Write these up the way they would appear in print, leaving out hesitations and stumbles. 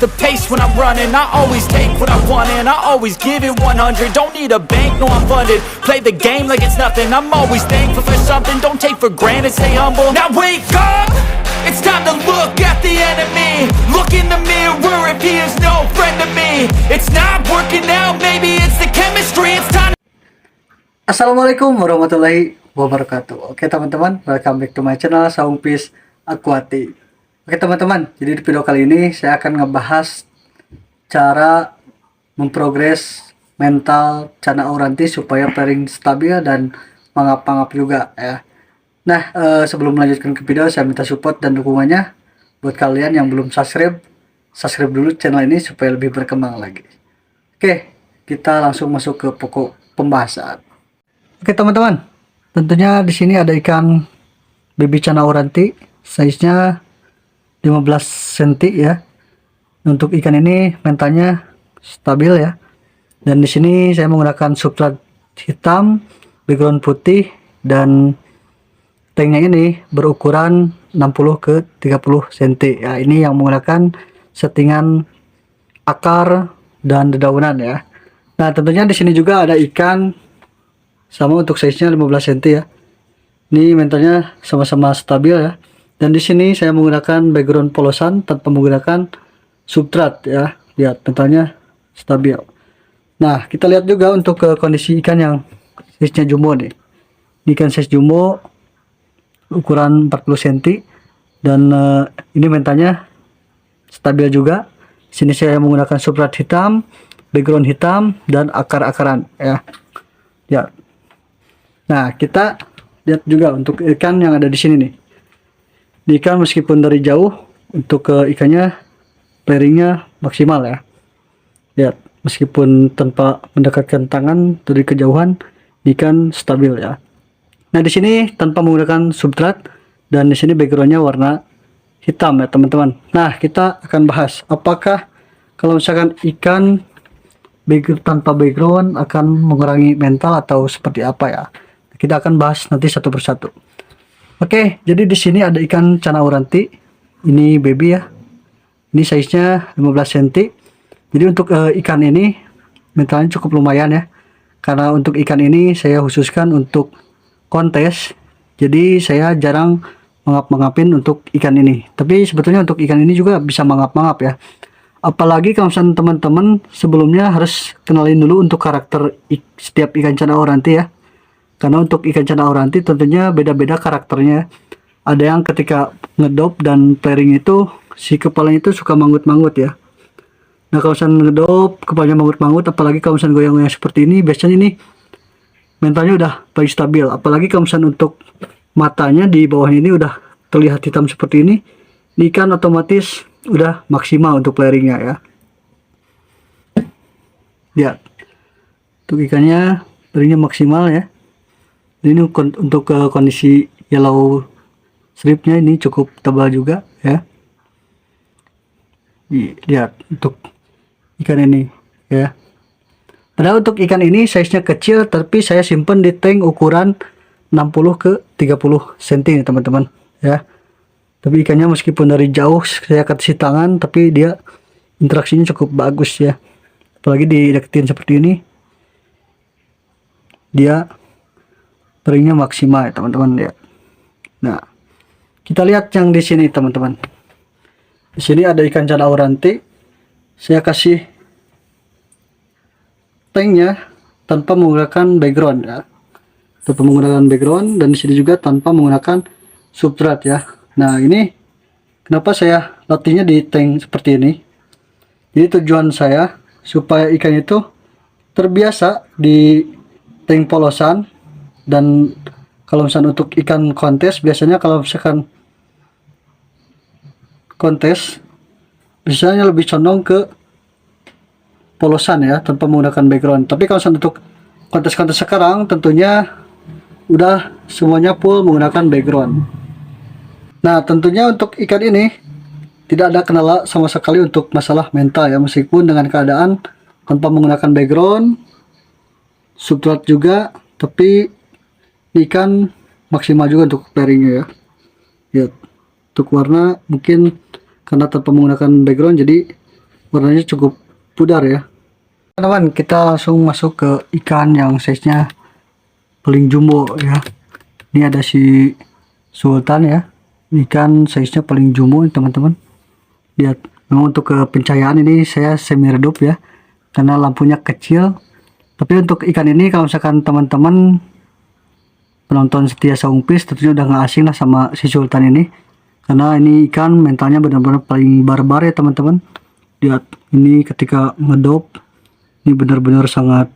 the pace when I'm running. I always take what I want and I always give it 100. Don't need a bank, no I'm funded. Play the game like it's nothing. I'm always thankful for something. Don't take for granted, stay humble. Now wake up, it's time to look at the enemy. Look in the mirror if he is no friend to me. It's not working out, maybe it's the chemistry. It's time. Assalamualaikum warahmatullahi wabarakatuh. Oke teman-teman, welcome back to my channel Saung Peace Aquatic. Oke teman-teman, jadi di video kali ini saya akan ngebahas cara memprogres mental Cana Auranti supaya pairing stabil dan mangap-mangap juga ya. Nah, sebelum melanjutkan ke video, saya minta support dan dukungannya buat kalian yang belum subscribe dulu channel ini supaya lebih berkembang lagi. Oke, kita langsung masuk ke pokok pembahasan. Oke teman-teman, tentunya di sini ada ikan baby Cana Auranti, size-nya 15 cm ya. Untuk ikan ini mentalnya stabil ya. Dan di sini saya menggunakan substrat hitam, background putih, dan tanknya ini berukuran 60 ke 30 cm ya. Ini yang menggunakan settingan akar dan dedaunan ya. Nah, tentunya di sini juga ada ikan sama untuk size-nya 15 cm ya. Ini mentalnya sama-sama stabil ya. Dan di sini saya menggunakan background polosan tanpa menggunakan substrat ya. Lihat mentalnya stabil. Nah, kita lihat juga untuk kondisi ikan yang size-nya jumbo nih. Ini ikan size jumbo ukuran 40 cm dan ini mentalnya stabil juga. Di sini saya menggunakan substrat hitam, background hitam, dan akar-akaran ya. Ya. Nah, kita lihat juga untuk ikan yang ada di sini nih. Ini ikan meskipun dari jauh untuk ikannya pairingnya maksimal ya. Lihat, meskipun tanpa mendekatkan tangan dari kejauhan, ikan stabil ya. Nah, di sini tanpa menggunakan substrat dan di sini backgroundnya warna hitam ya teman-teman. Nah, kita akan bahas apakah kalau misalkan ikan tanpa background akan mengurangi mental atau seperti apa ya. Kita akan bahas nanti satu persatu. Oke, jadi di sini ada ikan Cana Auranti. Ini baby ya. Ini size-nya 15 cm. Jadi untuk ikan ini mentalnya cukup lumayan ya. Karena untuk ikan ini saya khususkan untuk kontes. Jadi saya jarang mangap-mangapin untuk ikan ini. Tapi sebetulnya untuk ikan ini juga bisa mangap-mangap ya. Apalagi kalau misalnya teman-teman sebelumnya harus kenalin dulu untuk karakter setiap ikan Cana Auranti ya. Karena untuk ikan Cana Auranti tentunya beda-beda karakternya. Ada yang ketika ngedop dan pairing itu si kepalanya itu suka manggut-manggut ya. Nah, kalau misalnya ngedop kepalanya manggut-manggut, apalagi kalau misalnya goyang-goyang seperti ini, biasanya ini mentalnya udah paling stabil. Apalagi kalau misalnya untuk matanya di bawah ini udah terlihat hitam seperti ini ikan otomatis udah maksimal untuk pairingnya ya. Lihat, untuk ikannya pairingnya maksimal ya. Ini untuk kondisi yellow stripnya ini cukup tebal juga ya. Lihat untuk ikan ini ya. Padahal untuk ikan ini size-nya kecil, tapi saya simpen di tank ukuran 60 ke 30 cm teman-teman ya. Tapi ikannya meskipun dari jauh saya kasih tangan, tapi dia interaksinya cukup bagus ya. Apalagi dideketin seperti ini, dia pairingnya maksimal ya teman-teman ya. Nah, kita lihat yang di sini teman-teman. Di sini ada ikan Cana Auranti. Saya kasih tanknya tanpa menggunakan background ya. Tanpa menggunakan background, dan di sini juga tanpa menggunakan substrat ya. Nah, ini kenapa saya latihnya di tank seperti ini. Jadi tujuan saya supaya ikan itu terbiasa di tank polosan. Dan kalau misalnya untuk ikan kontes, biasanya kalau misalkan kontes biasanya lebih condong ke polosan ya, tanpa menggunakan background. Tapi kalau misalnya untuk kontes-kontes sekarang tentunya udah semuanya full menggunakan background. Nah, tentunya untuk ikan ini tidak ada kendala sama sekali untuk masalah mental ya, meskipun dengan keadaan tanpa menggunakan background, substrat juga, tapi ikan maksimal juga untuk pairingnya ya. Lihat, untuk warna mungkin karena tanpa menggunakan background jadi warnanya cukup pudar ya. Teman-teman, kita langsung masuk ke ikan yang size-nya paling jumbo ya. Ini ada si Sultan ya, ikan size-nya paling jumbo teman-teman. Lihat, memang untuk ke pencahayaan ini saya semi redup ya, karena lampunya kecil. Tapi untuk ikan ini kalau misalkan teman-teman penonton setia Saungpis tentunya udah nggak asing lah sama si Sultan ini, karena ini ikan mentalnya benar-benar paling barbar ya teman-teman. Lihat, ini ketika ngedop ini benar-benar sangat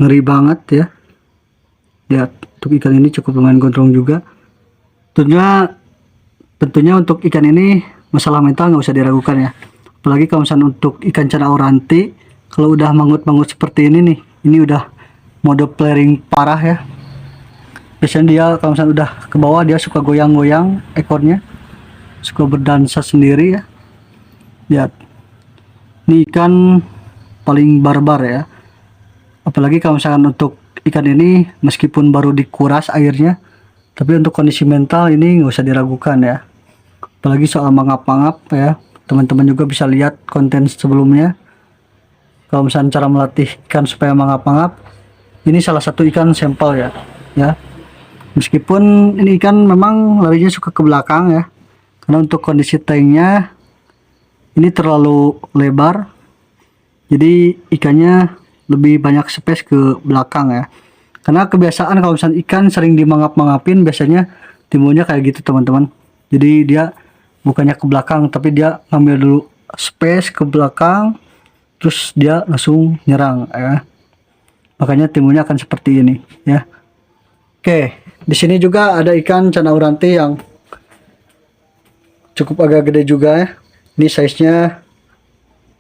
ngeri banget ya. Lihat, untuk ikan ini cukup lumayan gondrong juga. Tentunya untuk ikan ini masalah mental nggak usah diragukan ya. Apalagi kalau misalnya untuk ikan cana oranti, kalau udah mangut-mangut seperti ini nih, ini udah mode flaring parah ya. Biasanya dia kalau misalnya udah ke bawah dia suka goyang-goyang ekornya, suka berdansa sendiri ya. Lihat, ini ikan paling barbar ya. Apalagi kalau misalkan untuk ikan ini meskipun baru dikuras airnya, tapi untuk kondisi mental ini nggak usah diragukan ya. Apalagi soal mangap-mangap ya, teman-teman juga bisa lihat konten sebelumnya. Kalau misalnya cara melatih ikan supaya mangap-mangap, ini salah satu ikan sampel ya. Meskipun ini ikan memang larinya suka ke belakang ya, karena untuk kondisi tanknya ini terlalu lebar, jadi ikannya lebih banyak space ke belakang ya. Karena kebiasaan kalau misalnya ikan sering dimangap-mangapin, biasanya timbulnya kayak gitu teman-teman. Jadi dia bukannya ke belakang, tapi dia ngambil dulu space ke belakang, terus dia langsung nyerang ya. Makanya timbulnya akan seperti ini ya. Oke, di sini juga ada ikan cana uranti yang cukup agak gede juga ya. Ini size-nya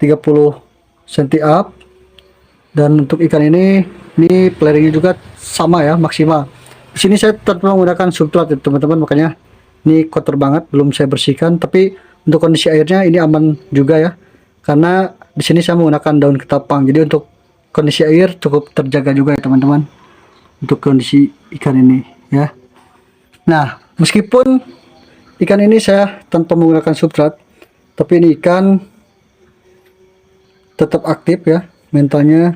30 cm up. Dan untuk ikan ini flaringnya juga sama ya, maksimal. Di sini saya tetap menggunakan substrat ya teman-teman, makanya ini kotor banget, belum saya bersihkan. Tapi untuk kondisi airnya ini aman juga ya, karena di sini saya menggunakan daun ketapang. Jadi untuk kondisi air cukup terjaga juga ya teman-teman, untuk kondisi ikan ini ya. Nah, meskipun ikan ini saya tanpa menggunakan substrat, tapi ini ikan tetap aktif ya, mentalnya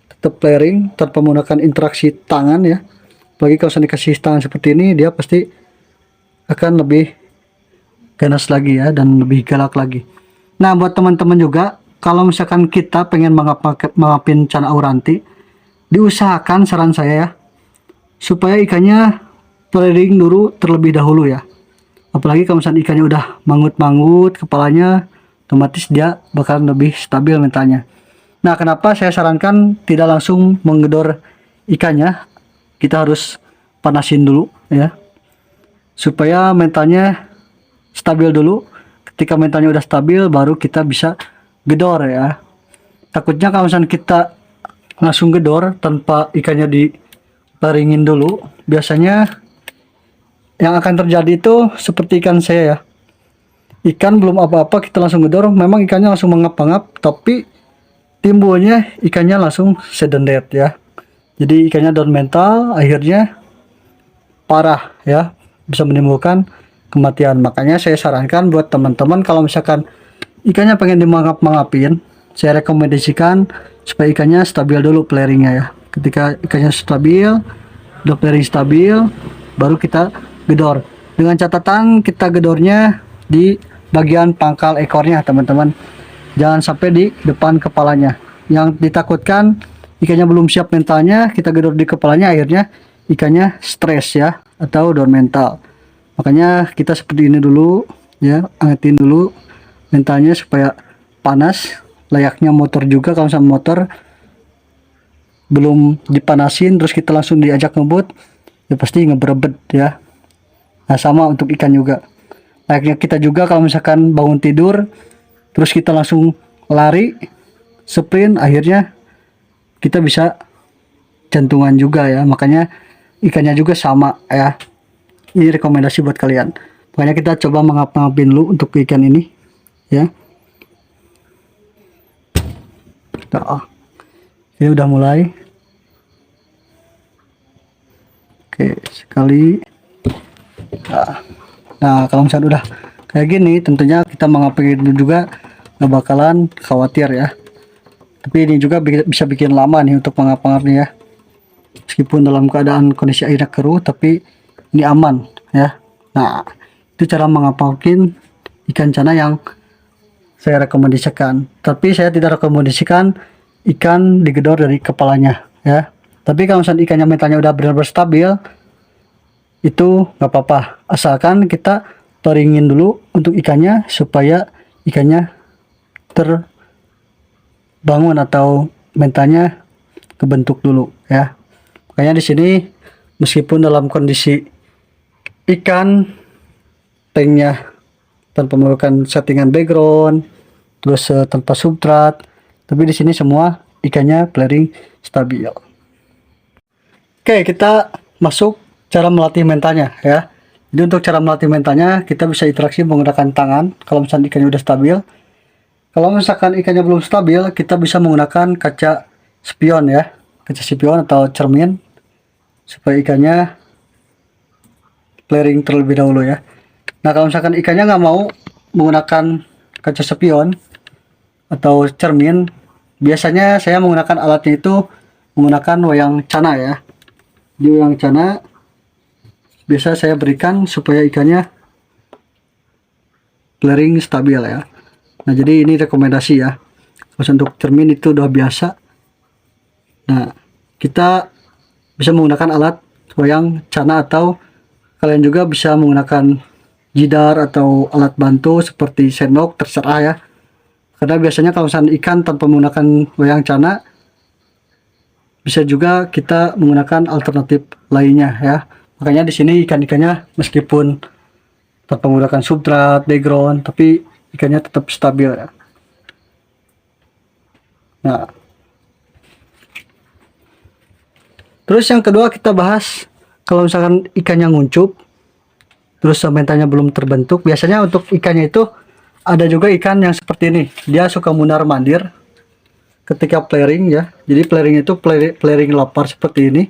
tetap flaring tanpa menggunakan interaksi tangan ya. Apalagi kalau saya dikasih tangan seperti ini, dia pasti akan lebih ganas lagi ya, dan lebih galak lagi. Nah, buat teman-teman juga, kalau misalkan kita pengen mangapin cana auranti, diusahakan saran saya ya, supaya ikannya flaring dulu terlebih dahulu ya. Apalagi kalau misalkan ikannya udah mangut-mangut kepalanya, otomatis dia bakalan lebih stabil mentalnya. Nah, kenapa saya sarankan tidak langsung menggedor ikannya, kita harus panasin dulu ya, supaya mentalnya stabil dulu. Ketika mentalnya udah stabil, baru kita bisa gedor ya. Takutnya kalau misalnya kita langsung gedor tanpa ikannya diparingin dulu, biasanya yang akan terjadi itu seperti ikan saya ya. Ikan belum apa-apa kita langsung gedor, memang ikannya langsung mengap-ngap, tapi timbulnya ikannya langsung sudden death ya. Jadi ikannya down mental, akhirnya parah ya, bisa menimbulkan kematian. Makanya saya sarankan buat teman-teman, kalau misalkan ikannya pengen dimangap-mangapin, saya rekomendasikan supaya ikannya stabil dulu flaringnya ya. Ketika ikannya stabil, udah flaring stabil, baru kita gedor. Dengan catatan kita gedornya di bagian pangkal ekornya teman-teman, jangan sampai di depan kepalanya. Yang ditakutkan ikannya belum siap mentalnya, kita gedor di kepalanya, akhirnya ikannya stres ya, atau down mental. Makanya kita seperti ini dulu ya, angetin dulu mentalnya supaya panas, layaknya motor juga. Kalau sama motor belum dipanasin terus kita langsung diajak ngebut, ya pasti ngebrebet ya. Nah, sama untuk ikan juga, layaknya kita juga kalau misalkan bangun tidur terus kita langsung lari sprint, akhirnya kita bisa jantungan juga ya. Makanya ikannya juga sama ya, ini rekomendasi buat kalian. Makanya kita coba mengap-ngapin dulu untuk ikan ini ya. Nah, ini udah mulai. Oke, sekali. Nah, kalau misalnya udah kayak gini, tentunya kita mengapin juga nggak bakalan khawatir ya. Tapi ini juga bisa bikin lama nih untuk pengap-pengapnya ya. Meskipun dalam keadaan kondisi airnya keruh, tapi ini aman ya. Nah, itu cara mengapalkan ikan cana yang saya rekomendasikan. Tapi saya tidak rekomendasikan ikan digedor dari kepalanya ya. Tapi kalau misalnya ikannya mentalnya udah benar-benar stabil, itu nggak apa-apa. Asalkan kita toringin dulu untuk ikannya supaya ikannya terbangun atau mentalnya kebentuk dulu ya. Makanya di sini meskipun dalam kondisi ikan tanknya tanpa melakukan settingan background, terus tanpa substrat, tapi di sini semua ikannya flaring stabil. Oke, kita masuk cara melatih mentalnya ya. Jadi untuk cara melatih mentalnya kita bisa interaksi menggunakan tangan kalau misalkan ikannya udah stabil. Kalau misalkan ikannya belum stabil, kita bisa menggunakan kaca spion ya, kaca spion atau cermin supaya ikannya flaring terlebih dahulu ya. Nah, kalau misalkan ikannya nggak mau menggunakan kaca spion atau cermin, biasanya saya menggunakan alatnya itu menggunakan wayang cana ya. Di wayang cana biasa saya berikan supaya ikannya flaring stabil ya. Nah, jadi ini rekomendasi ya. Kalau untuk cermin itu udah biasa. Nah, kita bisa menggunakan alat wayang cana atau kalian juga bisa menggunakan jidar atau alat bantu seperti sendok, terserah ya. Karena biasanya kalau misalnya ikan tanpa menggunakan wayang cana, bisa juga kita menggunakan alternatif lainnya ya. Makanya di sini ikan-ikannya meskipun tanpa menggunakan substrat, background, tapi ikannya tetap stabil ya. Nah, terus yang kedua kita bahas kalau misalkan ikannya nguncup terus mentalnya belum terbentuk, biasanya untuk ikannya itu ada juga ikan yang seperti ini, dia suka mundar mandir ketika flaring ya. Jadi flaring itu flaring lapar seperti ini.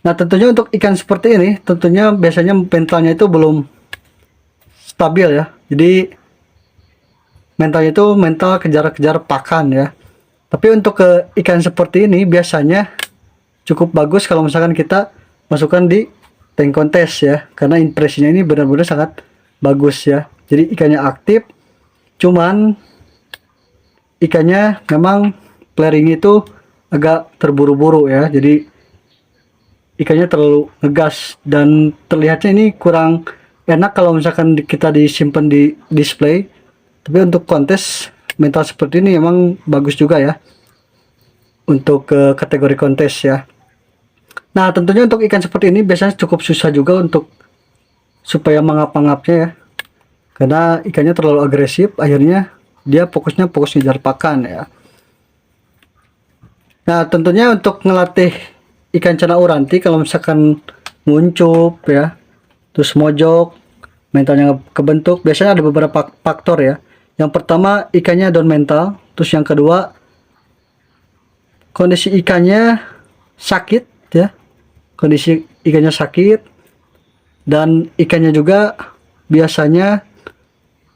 Nah, tentunya untuk ikan seperti ini tentunya biasanya mentalnya itu belum stabil ya. Jadi mentalnya itu mental kejar-kejar pakan ya. Tapi untuk ke ikan seperti ini biasanya cukup bagus kalau misalkan kita masukkan di tank kontes ya, karena impresinya ini benar-benar sangat bagus ya. Jadi ikannya aktif, cuman ikannya memang flaring itu agak terburu-buru ya. Jadi ikannya terlalu ngegas dan terlihatnya ini kurang enak kalau misalkan kita disimpan di display. Tapi untuk kontes mental seperti ini memang bagus juga ya untuk ke kategori kontes ya. Nah, tentunya untuk ikan seperti ini biasanya cukup susah juga untuk supaya mengap-ngapnya ya. Karena ikannya terlalu agresif, akhirnya dia fokus ngejar pakan ya. Nah, tentunya untuk ngelatih ikan cana uranti kalau misalkan nguncup ya, terus mojok, mentalnya kebentuk, biasanya ada beberapa faktor ya. Yang pertama ikannya down mental, terus yang kedua kondisi ikannya sakit ya. Kondisi ikannya sakit dan ikannya juga biasanya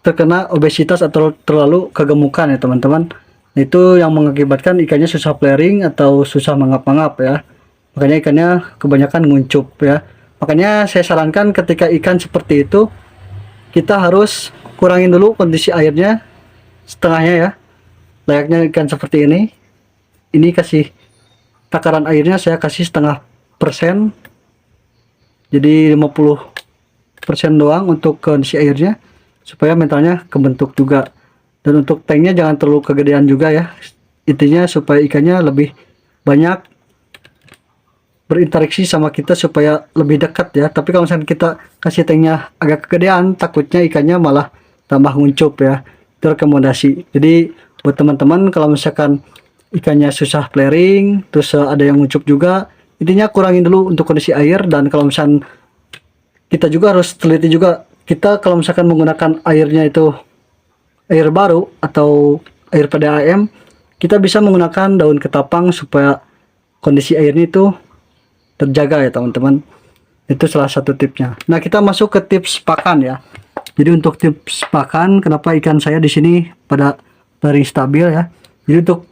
terkena obesitas atau terlalu kegemukan ya teman-teman. Itu yang mengakibatkan ikannya susah flaring atau susah mengap-ngap ya. Makanya ikannya kebanyakan nguncup ya. Makanya saya sarankan ketika ikan seperti itu kita harus kurangin dulu kondisi airnya setengahnya ya. Layaknya ikan seperti ini. Ini kasih takaran airnya saya kasih setengah persen, jadi 50% doang untuk kondisi airnya supaya mentalnya kebentuk juga. Dan untuk tanknya jangan terlalu kegedean juga ya, intinya supaya ikannya lebih banyak berinteraksi sama kita supaya lebih dekat ya. Tapi kalau misalnya kita kasih tanknya agak kegedean, takutnya ikannya malah tambah nguncup ya. Itu rekomendasi. Jadi buat teman-teman kalau misalkan ikannya susah flaring terus ada yang nguncup juga, intinya kurangin dulu untuk kondisi air. Dan kalau misalkan kita juga harus teliti juga, kita kalau misalkan menggunakan airnya itu air baru atau air PDAM, kita bisa menggunakan daun ketapang supaya kondisi airnya itu terjaga ya teman-teman. Itu salah satu tipsnya. Nah, kita masuk ke tips pakan ya. Jadi untuk tips pakan, kenapa ikan saya di sini pada flaring stabil ya. Jadi untuk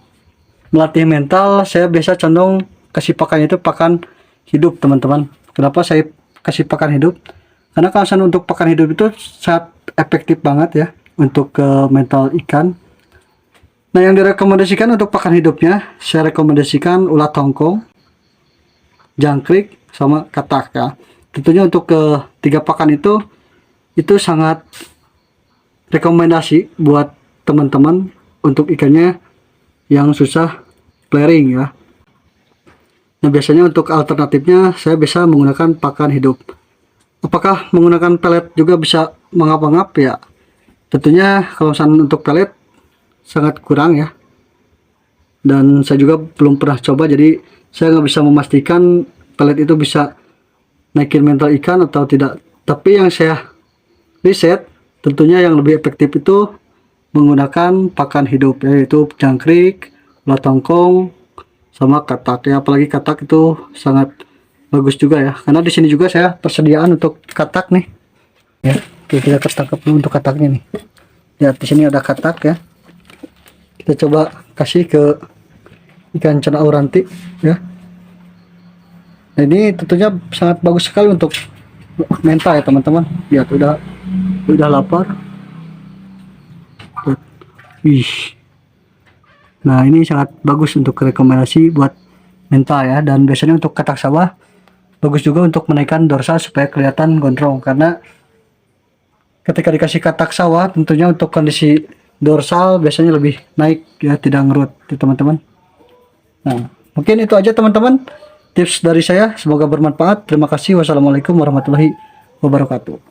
melatih mental saya biasa condong kasih pakan itu pakan hidup teman-teman. Kenapa saya kasih pakan hidup? Karena alasan untuk pakan hidup itu sangat efektif banget ya untuk mental ikan. Nah, yang direkomendasikan untuk pakan hidupnya, saya rekomendasikan ulat tongkong, jangkrik, sama katak ya. Tentunya untuk tiga pakan itu sangat rekomendasi buat teman-teman untuk ikannya yang susah flaring ya. Nah, biasanya untuk alternatifnya saya bisa menggunakan pakan hidup. Apakah menggunakan pelet juga bisa mengap-ngap ya? Tentunya kalau misalnya untuk pelet sangat kurang ya, dan saya juga belum pernah coba, jadi saya nggak bisa memastikan pelet itu bisa naikin mental ikan atau tidak. Tapi yang saya riset, tentunya yang lebih efektif itu menggunakan pakan hidup, yaitu jangkrik, ulat tongkong, sama katak ya. Apalagi katak itu sangat bagus juga ya, karena di sini juga saya persediaan untuk katak nih ya. Oke, kita tangkap dulu untuk kataknya nih ya. Di sini ada katak ya, kita coba kasih ke ikan cana auranti ya. Nah, ini tentunya sangat bagus sekali untuk mental ya teman-teman. Lihat udah lapar. Wih. Nah, ini sangat bagus untuk rekomendasi buat mental ya. Dan biasanya untuk katak sawah bagus juga untuk menaikkan dorsal supaya kelihatan gondrong, karena ketika dikasih katak sawah tentunya untuk kondisi dorsal biasanya lebih naik ya, tidak ngerut ya teman-teman. Nah, mungkin itu aja teman-teman tips dari saya, semoga bermanfaat. Terima kasih. Wassalamualaikum warahmatullahi wabarakatuh.